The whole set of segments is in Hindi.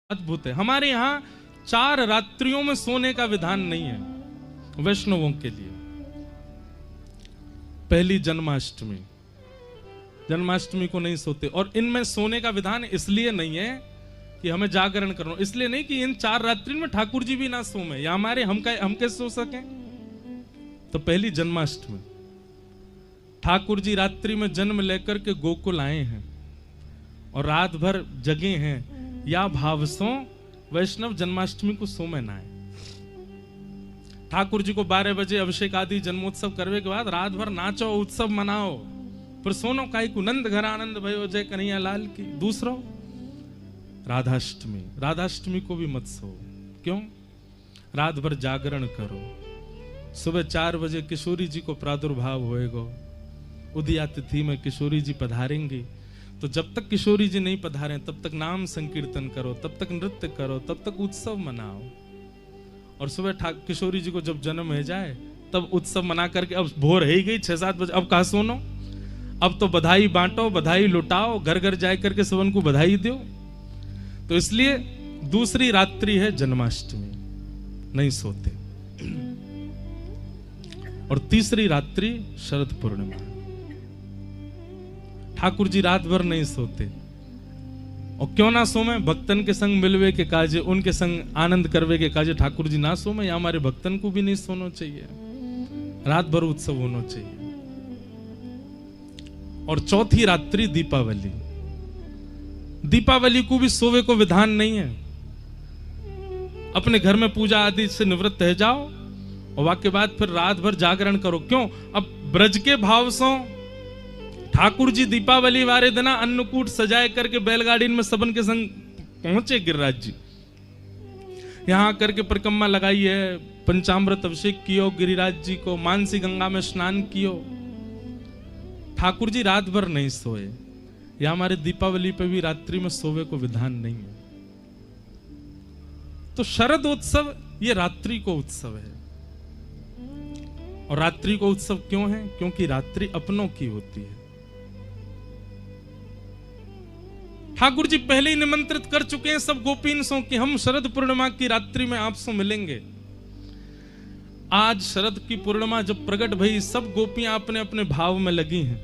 अद्भुत है। हमारे यहाँ 4 रात्रियों में सोने का विधान नहीं है वैष्णवों के लिए। पहली जन्माष्टमी, जन्माष्टमी को नहीं सोते, और इनमें सोने का विधान इसलिए नहीं है कि हमें जागरण करना, इसलिए नहीं कि इन 4 रात्रि में ठाकुर जी भी ना सोए या हमारे हम कैसे सो सकें। तो पहली जन्माष्टमी, ठाकुर जी रात्रि में जन्म लेकर के गोकुल आए हैं और रात भर जगे हैं, या भाव सो वैष्णव जन्माष्टमी को सो में ना आए। ठाकुर जी को 12 बजे अभिषेक आदि जन्मोत्सव करने के बाद रात भर नाचो, उत्सव मनाओ, फिर सोनो काई को नंद घर आनंद भयो जय कन्हैया लाल की। दूसरो राधाष्टमी, राधाष्टमी को भी मत सो। क्यों? रात भर जागरण करो। सुबह 4 बजे किशोरी जी को प्रादुर्भाव होएगा, उदया तिथि में किशोरी जी पधारेंगी। तो जब तक किशोरी जी नहीं पधारे तब तक नाम संकीर्तन करो, तब तक नृत्य करो, तब तक उत्सव मनाओ। और सुबह किशोरी जी को जब जन्म हो जाए तब उत्सव मना करके, अब भोर ही गई 6-7 बजे, अब कहा सोनो, अब तो बधाई बांटो, बधाई लुटाओ, घर घर जाए करके सबन को बधाई दो। तो इसलिए दूसरी रात्रि है जन्माष्टमी, नहीं सोते। और तीसरी रात्रि शरद पूर्णिमा, ठाकुर जी रात भर नहीं सोते। और क्यों ना सोमे? भक्तन के संग मिलवे के काजे, उनके संग आनंद करवे के काजे ठाकुर जी ना सोमे, या हमारे भक्तन को भी नहीं सोना चाहिए, रात भर उत्सव होना चाहिए। और चौथी रात्रि दीपावली, दीपावली को भी सोवे को विधान नहीं है। अपने घर में पूजा आदि से निवृत्त रह जाओ और वाके बाद फिर रात भर जागरण करो। क्यों? अब ब्रज के भाव सो ठाकुर जी दीपावली वाले दिन अन्नकूट सजाए करके बैलगाड़ी में सबन के संग पहुंचे गिरिराज जी। यहां करके परिक्रमा लगाई है, पंचामृत अभिषेक कियो गिरिराज जी को, मानसी गंगा में स्नान कियो। ठाकुर जी रात भर नहीं सोए, या हमारे दीपावली पे भी रात्रि में सोवे को विधान नहीं है। तो शरद उत्सव ये रात्रि को उत्सव है। और रात्रि को उत्सव क्यों है? क्योंकि रात्रि अपनों की होती है। ठाकुर जी पहले ही निमंत्रित कर चुके हैं सब गोपीन सो कि हम शरद पूर्णिमा की रात्रि में आपसे मिलेंगे। आज शरद की पूर्णिमा जब प्रकट भई, सब गोपियां अपने अपने भाव में लगी हैं।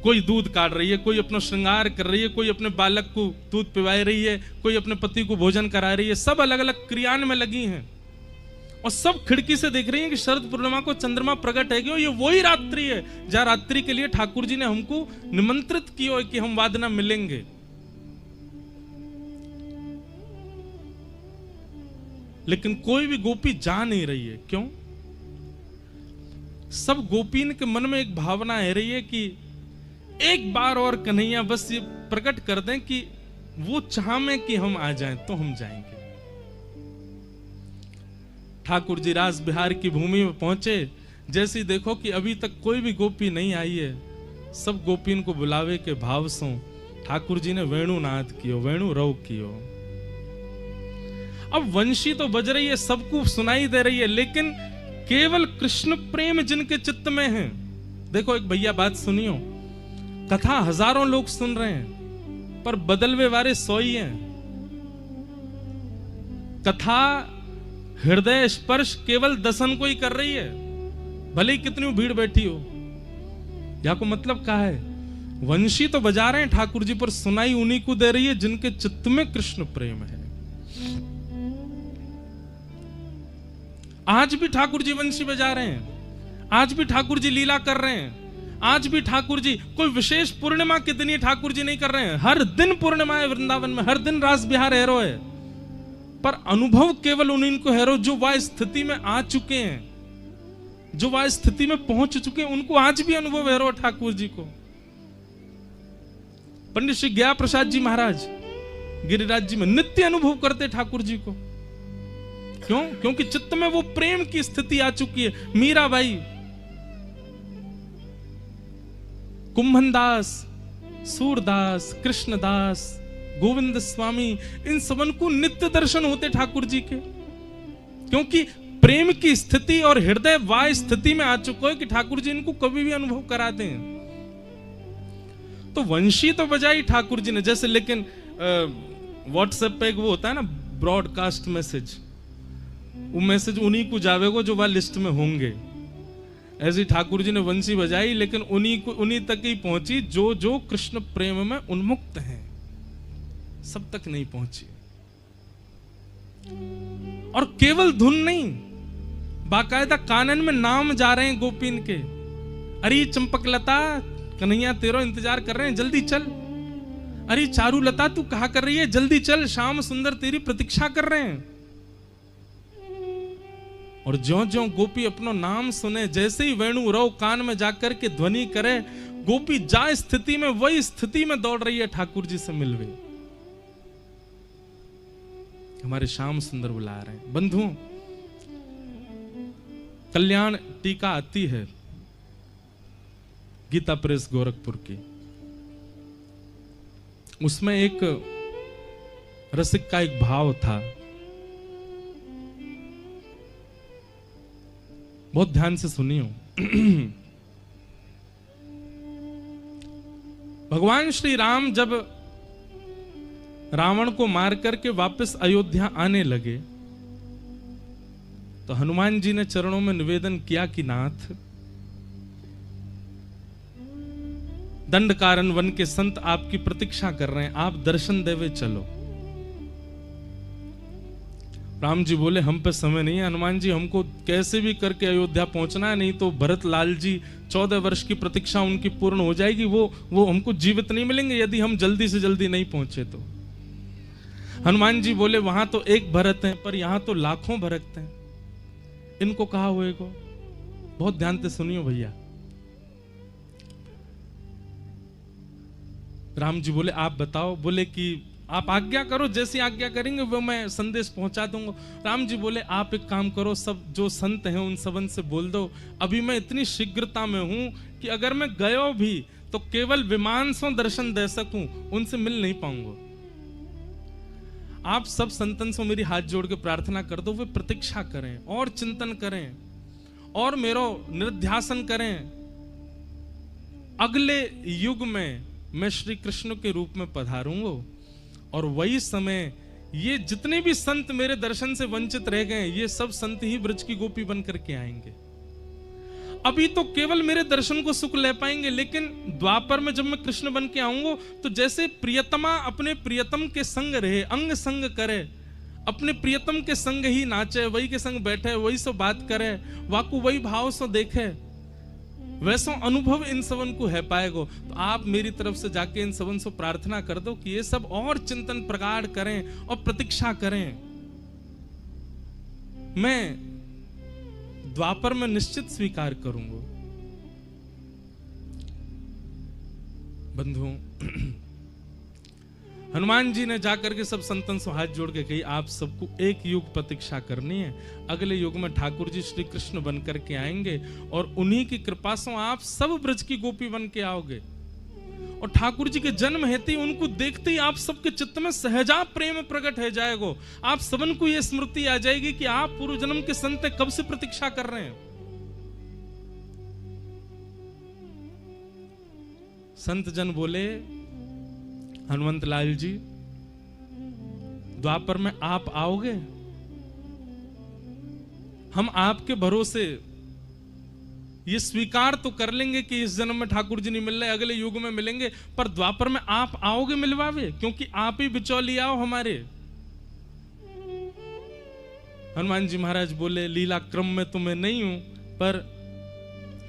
कोई दूध काट रही है, कोई अपना श्रृंगार कर रही है, कोई अपने बालक को दूध पिला रही है, कोई अपने पति को भोजन करा रही है। सब अलग अलग क्रियान में लगी हैं और सब खिड़की से देख रही हैं कि शरद पूर्णिमा को चंद्रमा प्रकट है, ये वही रात्रि है जहां रात्रि के लिए ठाकुर जी ने हमको निमंत्रित किया कि हम वादना मिलेंगे। लेकिन कोई भी गोपी जा नहीं रही है। क्यों? सब गोपीन के मन में एक भावना है रही है कि एक बार और कन्हैया बस ये प्रकट कर दें कि वो चाहे कि हम आ जाएं तो हम जाएंगे। ठाकुर जी रास बिहार की भूमि में पहुंचे, जैसे देखो कि अभी तक कोई भी गोपी नहीं आई है, सब गोपीन को बुलावे के भाव से ठाकुर जी ने वेणु नाद कियो, वेणु रव कियो। अब वंशी तो बज रही है, सबको सुनाई दे रही है, लेकिन केवल कृष्ण प्रेम जिनके चित्त में है। देखो एक भैया बात सुनियो, कथा हजारों लोग सुन रहे हैं पर बदलवे वाले 100 ही हैं। कथा हृदय स्पर्श केवल 10 को ही कर रही है, भले ही कितनी भीड़ बैठी हो। यहां को मतलब क्या है? वंशी तो बजा रहे हैं ठाकुर जी, पर सुनाई उन्हीं को दे रही है जिनके चित्त में कृष्ण प्रेम है। आज भी ठाकुर जी वंशी बजा रहे हैं, आज भी ठाकुर जी लीला कर रहे हैं, आज भी ठाकुर जी कोई विशेष पूर्णिमा के दिन ही ठाकुर जी नहीं कर रहे हैं। हर दिन पूर्णिमा है वृंदावन में, हर दिन रास बिहार हैरो है, पर अनुभव केवल उन्हीं को हैरो जो वह स्थिति में आ चुके हैं, जो वह स्थिति में पहुंच चुके हैं, उनको आज भी अनुभव हैरो ठाकुर जी को। पंडित श्री गया प्रसाद जी महाराज गिरिराज जी में नित्य अनुभव करते ठाकुर जी को। क्यों? क्योंकि चित्त में वो प्रेम की स्थिति आ चुकी है। मीराबाई, कुंभनदास, सूरदास, कृष्णदास, गोविंद स्वामी, इन सबन को नित्य दर्शन होते ठाकुर जी के, क्योंकि प्रेम की स्थिति और हृदय वाय स्थिति में आ चुका है कि ठाकुर जी इनको कभी भी अनुभव कराते हैं। तो वंशी तो बजाई ठाकुर जी ने जैसे, लेकिन व्हाट्सएप पे एक वो होता है ना ब्रॉडकास्ट मैसेज, वो मैसेज उन्हीं को जावेगो जो वह लिस्ट में होंगे। ऐसे ठाकुर जी ने वंशी बजाई, लेकिन उन्हीं तक ही पहुंची जो जो कृष्ण प्रेम में उन्मुक्त हैं, सब तक नहीं पहुंची। और केवल धुन नहीं, बाकायदा कानन में नाम जा रहे हैं गोपीन के, अरे चंपकलता कन्हैया तेरा इंतजार कर रहे हैं, जल्दी चल। अरे चारुलता तू कहा कर रही है, जल्दी चल, श्याम सुंदर तेरी प्रतीक्षा कर रहे हैं। और ज्यों ज्यों गोपी अपना नाम सुने, जैसे ही वेणु रव कान में जाकर के ध्वनि करे, गोपी जा स्थिति में वही स्थिति में दौड़ रही है ठाकुर जी से मिलवे। हमारे श्याम सुंदर बुला रहे हैं। बंधुओं, कल्याण टीका आती है गीता प्रेस गोरखपुर की, उसमें एक रसिक का एक भाव था, बहुत ध्यान से सुनियो। भगवान श्री राम जब रावण को मार करके वापस अयोध्या आने लगे, तो हनुमान जी ने चरणों में निवेदन किया कि नाथ, दंडकारन वन के संत आपकी प्रतीक्षा कर रहे हैं, आप दर्शन देवे चलो। राम जी बोले हम पे समय नहीं है हनुमान जी, हमको कैसे भी करके अयोध्या पहुंचना है, नहीं तो भरत लाल जी 14 वर्ष की प्रतीक्षा उनकी पूर्ण हो जाएगी, वो हमको जीवित नहीं मिलेंगे यदि हम जल्दी से जल्दी नहीं पहुंचे तो। हनुमान जी बोले वहां तो एक भरत है, पर यहां तो लाखों भरत हैं, इनको कहा होएगा। बहुत ध्यान से सुनियो भैया। राम जी बोले आप बताओ, बोले कि आप आज्ञा करो, जैसी आज्ञा करेंगे वो मैं संदेश पहुंचा दूंगा। राम जी बोले आप एक काम करो, सब जो संत हैं उन सबन से बोल दो, अभी मैं इतनी शीघ्रता में हूं कि अगर मैं गयो भी तो केवल विमान से दर्शन दे सकूं, उनसे मिल नहीं पाऊंगा। आप सब संतन से मेरी हाथ जोड़ के प्रार्थना कर दो, वे प्रतीक्षा करें और चिंतन करें और मेरो निर्ध्यासन करें। अगले युग में मैं श्री कृष्ण के रूप में पधारूंगा, और वही समय ये जितने भी संत मेरे दर्शन से वंचित रह गए, ये सब संत ही ब्रज की गोपी बन करके आएंगे। अभी तो केवल मेरे दर्शन को सुख ले पाएंगे, लेकिन द्वापर में जब मैं कृष्ण बन के आऊंगा, तो जैसे प्रियतमा अपने प्रियतम के संग रहे, अंग संग करे, अपने प्रियतम के संग ही नाचे, वही के संग बैठे, वही सो बात करे, वाकु वही भाव सो देखे, वैसा अनुभव इन सबन को है पाएगो। तो आप मेरी तरफ से जाके इन सबन से प्रार्थना कर दो कि ये सब और चिंतन प्रगाढ़ करें और प्रतीक्षा करें। मैं द्वापर में निश्चित स्वीकार करूंगा। बंधुओं, हनुमान जी ने जाकर के सब संतन से हाथ जोड़ के कही आप सबको एक युग प्रतीक्षा करनी है, अगले युग में ठाकुर जी श्री कृष्ण बन करके आएंगे और उन्हीं की कृपा से आप सब ब्रज की गोपी बन के आओगे। और ठाकुर जी के जन्म हेतु ही उनको देखते ही आप सबके चित्त में सहजा प्रेम प्रकट हो जाएगा। आप सबन को यह स्मृति आ जाएगी कि आप पूर्व जन्म के संत कब से प्रतीक्षा कर रहे हैं। संत जन बोले हनुमंत लाल जी, द्वापर में आप आओगे, हम आपके भरोसे ये स्वीकार तो कर लेंगे कि इस जन्म में ठाकुर जी नहीं मिल रहे, अगले युग में मिलेंगे, पर द्वापर में आप आओगे मिलवावे, क्योंकि आप ही बिचौलिया हो हमारे। हनुमान जी महाराज बोले लीला क्रम में तो मैं नहीं हूं, पर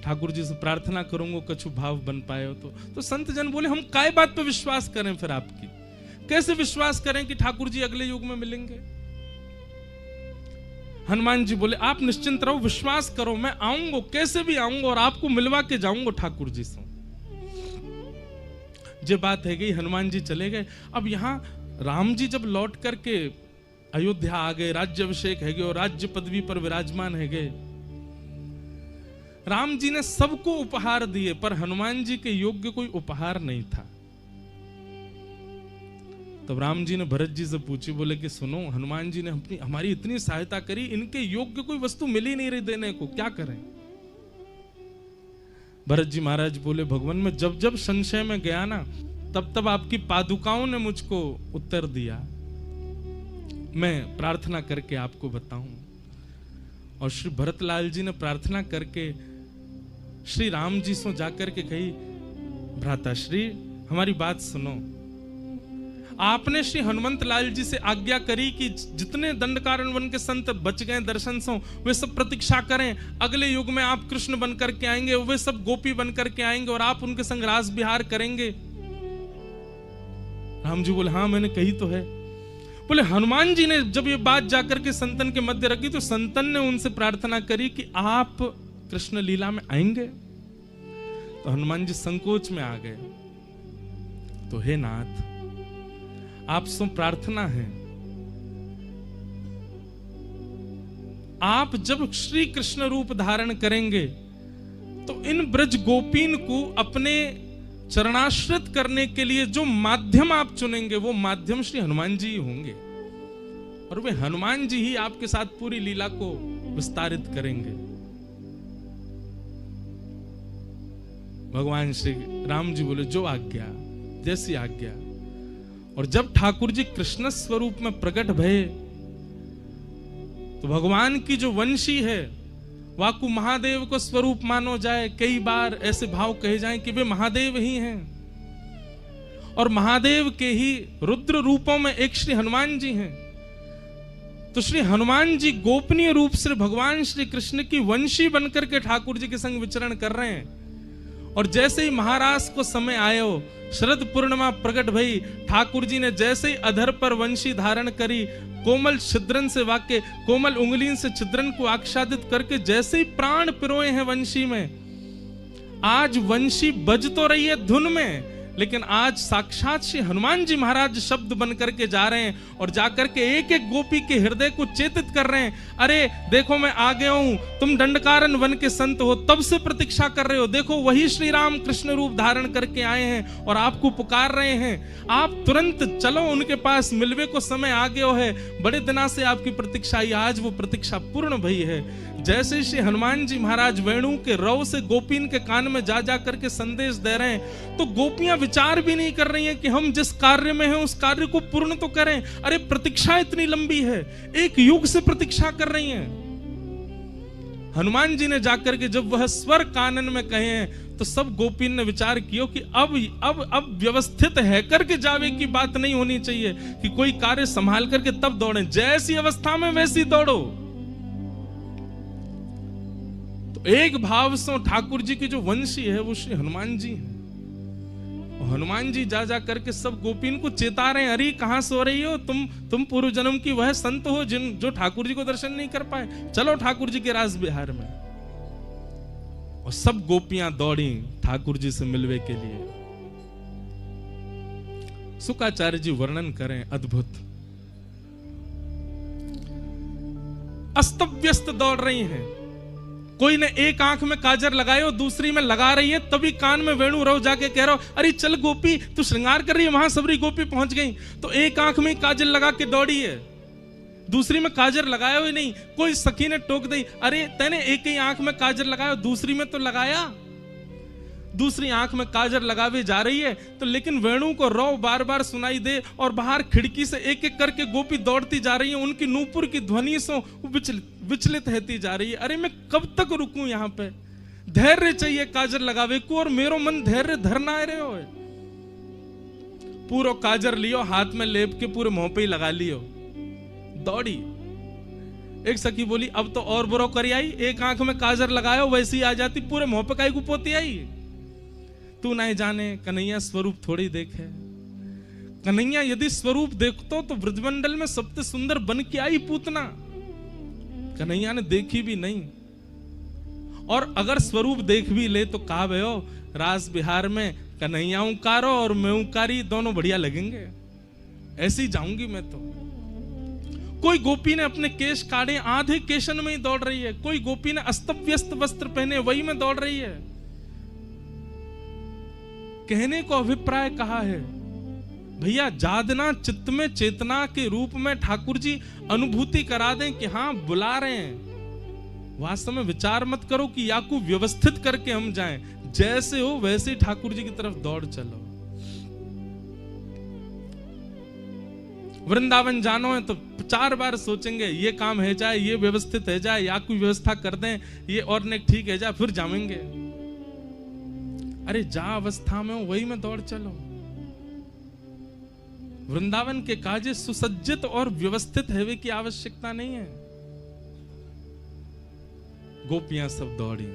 ठाकुर जी से प्रार्थना करूंगा कछु भाव बन पाए हो तो संत जन बोले हम काय बात पे विश्वास करें, फिर आपकी कैसे विश्वास करें कि ठाकुर जी अगले युग में मिलेंगे। हनुमान जी बोले आप निश्चिंत रहो, विश्वास करो, मैं आऊंगा, कैसे भी आऊंगा और आपको मिलवा के जाऊंगा ठाकुर जी से। ये बात है गई, हनुमान जी चले गए। अब यहां राम जी जब लौट करके अयोध्या आ गए, राज्य अभिषेक है गए और राज्य पदवी पर विराजमान है गए। राम जी ने सबको उपहार दिए, पर हनुमान जी के योग्य कोई उपहार नहीं था। तब राम जी ने भरत जी से पूछी, बोले कि सुनो, हनुमान जी ने हमारी इतनी सहायता करी, इनके योग्य कोई वस्तु मिल ही नहीं रही देने को, क्या करें। भरत जी महाराज बोले भगवान मैं जब जब संशय में गया ना तब तब आपकी पादुकाओं ने मुझको उत्तर दिया, मैं प्रार्थना करके आपको बताऊं। और श्री भरतलाल जी ने प्रार्थना करके श्री राम जी से जाकर के कही, भ्राता श्री हमारी बात सुनो, आपने श्री हनुमंत लाल जी से आज्ञा करी कि जितने दंडकारण्य वन के संत बच गए दर्शन से वे सब प्रतीक्षा करें, अगले युग में आप कृष्ण बनकर के आएंगे, वे सब गोपी बनकर के आएंगे और आप उनके संग रास विहार करेंगे। राम जी बोले हाँ मैंने कही तो है। बोले हनुमान जी ने जब ये बात जाकर के संतन के मध्य रखी तो संतन ने उनसे प्रार्थना करी कि आप कृष्ण लीला में आएंगे। तो हनुमान जी संकोच में आ गए। तो हे नाथ आप सो प्रार्थना है, आप जब श्री कृष्ण रूप धारण करेंगे तो इन ब्रज गोपीन को अपने चरणाश्रित करने के लिए जो माध्यम आप चुनेंगे वो माध्यम श्री हनुमान जी ही होंगे और वे हनुमान जी ही आपके साथ पूरी लीला को विस्तारित करेंगे। भगवान श्री राम जी बोले जो आज्ञा, जैसी आज्ञा। और जब ठाकुर जी कृष्ण स्वरूप में प्रकट भये तो भगवान की जो वंशी है वाकु महादेव को स्वरूप मानो जाए, कई बार ऐसे भाव कहे जाएं कि वे महादेव ही हैं और महादेव के ही रुद्र रूपों में एक श्री हनुमान जी हैं। तो श्री हनुमान जी गोपनीय रूप से भगवान श्री कृष्ण की वंशी बनकर के ठाकुर जी के संग विचरण कर रहे हैं। और जैसे ही महाराज को समय आयो, शरद पूर्णिमा प्रकट भई, ठाकुर जी ने जैसे ही अधर पर वंशी धारण करी, कोमल छिद्रन से वाक्य कोमल उंगली से छिद्रन को आच्छादित करके जैसे ही प्राण पिरोए हैं वंशी में। आज वंशी बज तो रही है धुन में, लेकिन आज साक्षात श्री हनुमान जी महाराज शब्द बन करके जा रहे हैं और जाकर के एक एक गोपी के हृदय को चेतित कर रहे हैं। अरे देखो मैं आ गया हूं, तुम दंडकारण्य वन के संत हो, तब से प्रतीक्षा कर रहे हो, देखो वही श्री राम कृष्ण रूप धारण करके आए हैं और आपको पुकार रहे हैं, आप तुरंत चलो उनके पास, मिलवे को समय आ गया है, बड़े दिना से आपकी प्रतीक्षा आई, आज वो प्रतीक्षा पूर्ण भई है। जैसे श्री हनुमान जी महाराज वेणु के रव से गोपीन के कान में जा जा करके संदेश दे रहे हैं, तो गोपियां विचार भी नहीं कर रही हैं कि हम जिस कार्य में हैं उस कार्य को पूर्ण तो करें। अरे प्रतीक्षा इतनी लंबी है, एक युग से प्रतीक्षा कर रही हैं। हनुमान जी ने जाकर के जब वह स्वर कानन में कहे हैं तो सब गोपीन ने विचार किया कि अब व्यवस्थित है करके जावे की बात नहीं होनी चाहिए कि कोई कार्य संभाल करके तब दौड़े, जैसी अवस्था में वैसी दौड़ो। एक भाव से ठाकुर जी की जो वंशी है वो श्री हनुमान जी है। हनुमान जी जा जा करके सब गोपीन को चेता रहे हैं, अरे कहां सो रही हो तुम पूर्व जन्म की वह संत हो जो ठाकुर जी को दर्शन नहीं कर पाए, चलो ठाकुर जी के रास विहार में। और सब गोपियां दौड़ी ठाकुर जी से मिलवे के लिए। शुकाचार्य जी वर्णन करें अद्भुत, अस्त व्यस्त दौड़ रही हैं। कोई ने एक आंख में काजर लगाए और दूसरी में लगा रही है, तभी कान में वेणु रव जाके कह रहा हो, अरे चल गोपी तू श्रृंगार कर रही है, वहां सबरी गोपी पहुंच गई। तो एक आंख में काजल लगा के दौड़ी है, दूसरी में काजर लगाया ही नहीं। कोई सखी ने टोक दी, अरे तैने एक ही आंख में काजर लगाया, दूसरी में तो लगाया। दूसरी आंख में काजर लगावे जा रही है तो लेकिन वेणु को रव बार बार सुनाई दे और बाहर खिड़की से एक एक करके गोपी दौड़ती जा रही है, उनकी नूपुर की ध्वनि से विचलित रहती जा रही है। अरे मैं कब तक रुकूं यहाँ पे, धैर्य चाहिए काजर लगावे को और मेरो मन धैर्य धरना रहे हो। पूरा काजर लियो, हाथ में लेप के पूरे मुंह पे ही लगा लियो, दौड़ी। एक सखी बोली अब तो और बुरा कर आई, एक आंख में काजर लगायो वैसी आ जाती, पूरे मुंह पे काई को पोती आई। तू नहीं जाने कन्हैया स्वरूप थोड़ी देखे, कन्हैया यदि स्वरूप देखतो तो ब्रजमंडल में सबसे सुंदर बन के आई पूतना, कन्हैया ने देखी भी नहीं। और अगर स्वरूप देख भी ले तो कहा भयो रास बिहार में कन्हैया उकारो और मैं उकारी, दोनों बढ़िया लगेंगे, ऐसी जाऊंगी मैं तो। कोई गोपी ने अपने केश काटे, आधे केशन में ही दौड़ रही है। कोई गोपी ने अस्त व्यस्त वस्त्र पहने वही में दौड़ रही है। कहने को अभिप्राय कहा है भैया, जादना चित्त में चेतना के रूप में ठाकुर जी अनुभूति करा दें कि हाँ बुला रहे हैं। वास्तव में विचार मत करो कि या को व्यवस्थित करके हम जाएं, जैसे हो वैसे ही ठाकुर जी की तरफ दौड़ चलो। वृंदावन जानो है तो 4 बार सोचेंगे, ये काम है जाए, ये व्यवस्थित है जाए, या कोई व्यवस्था कर दें, ये और ने ठीक है जाए, फिर जाएंगे। अरे जा अवस्था में हो वही में दौड़ चलो। वृंदावन के काजे सुसज्जित और व्यवस्थित है की आवश्यकता नहीं है। गोपियां सब दौड़ी,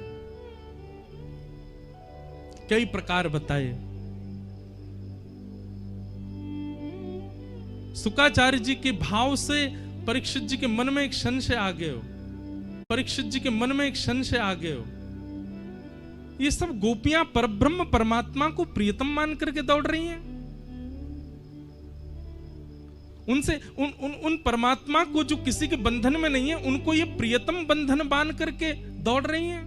कई प्रकार बताए। शुकाचार्य जी के भाव से परीक्षित जी के मन में एक संशय आ गए हो, परीक्षित जी के मन में एक संशय आ गए हो। ये सब गोपियां परब्रह्म परमात्मा को प्रियतम मान करके दौड़ रही हैं। उनसे उन परमात्मा को जो किसी के बंधन में नहीं है, उनको ये प्रियतम बंधन बांध करके दौड़ रही हैं।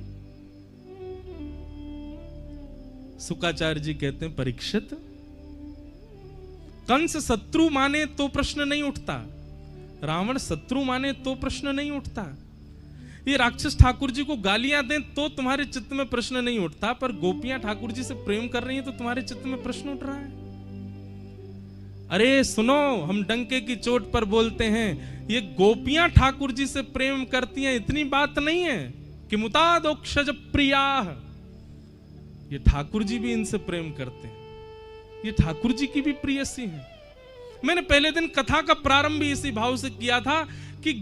शुकाचार्य जी कहते हैं, परीक्षित, कंस शत्रु माने तो प्रश्न नहीं उठता, रावण शत्रु माने तो प्रश्न नहीं उठता, ये राक्षस ठाकुर जी को गालियां दें तो तुम्हारे चित्त में प्रश्न नहीं उठता, पर गोपियां ठाकुर जी से प्रेम कर रही हैं तो तुम्हारे चित्त में प्रश्न उठ रहा है। अरे सुनो, हम डंके की चोट पर बोलते हैं, ये गोपियां ठाकुर जी से प्रेम करती हैं, इतनी बात नहीं है कि मुतादोक्षज प्रिया, ये ठाकुर जी भी इनसे प्रेम करते हैं, ये ठाकुर जी की भी प्रियसी हैं। मैंने पहले दिन कथा का प्रारंभ भी इसी भाव से किया था कि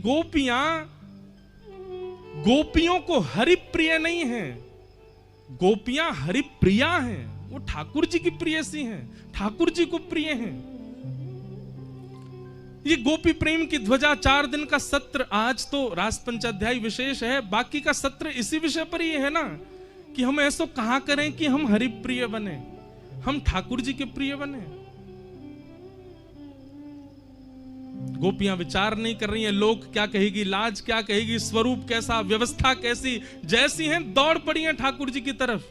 गोपियों को हरिप्रिय नहीं है, गोपियां हरिप्रिया हैं, वो ठाकुर जी की प्रियसी हैं, ठाकुर जी को प्रिय हैं। ये गोपी प्रेम की ध्वजा 4 दिन का सत्र, आज तो रास पंचाध्याय विशेष है, बाकी का सत्र इसी विषय पर ही है ना, कि हम ऐसा कहां करें कि हम हरिप्रिय बने, हम ठाकुर जी के प्रिय बने। गोपियां विचार नहीं कर रही हैं, लोग क्या कहेगी, लाज क्या कहेगी, स्वरूप कैसा, व्यवस्था कैसी, जैसी हैं दौड़ पड़ी हैं ठाकुर जी की तरफ।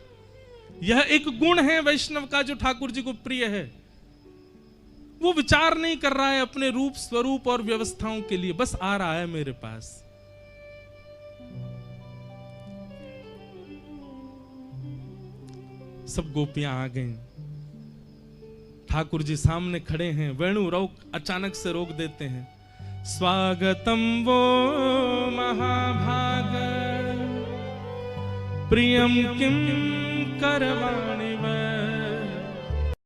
यह एक गुण है वैष्णव का जो ठाकुर जी को प्रिय है। वो विचार नहीं कर रहा है अपने रूप स्वरूप और व्यवस्थाओं के लिए, बस आ रहा है मेरे पास। सब गोपियां आ गईं, ठाकुर जी सामने खड़े हैं, वेणु अचानक से रोक देते हैं। स्वागतम वो महाभाग प्रियम किम करवा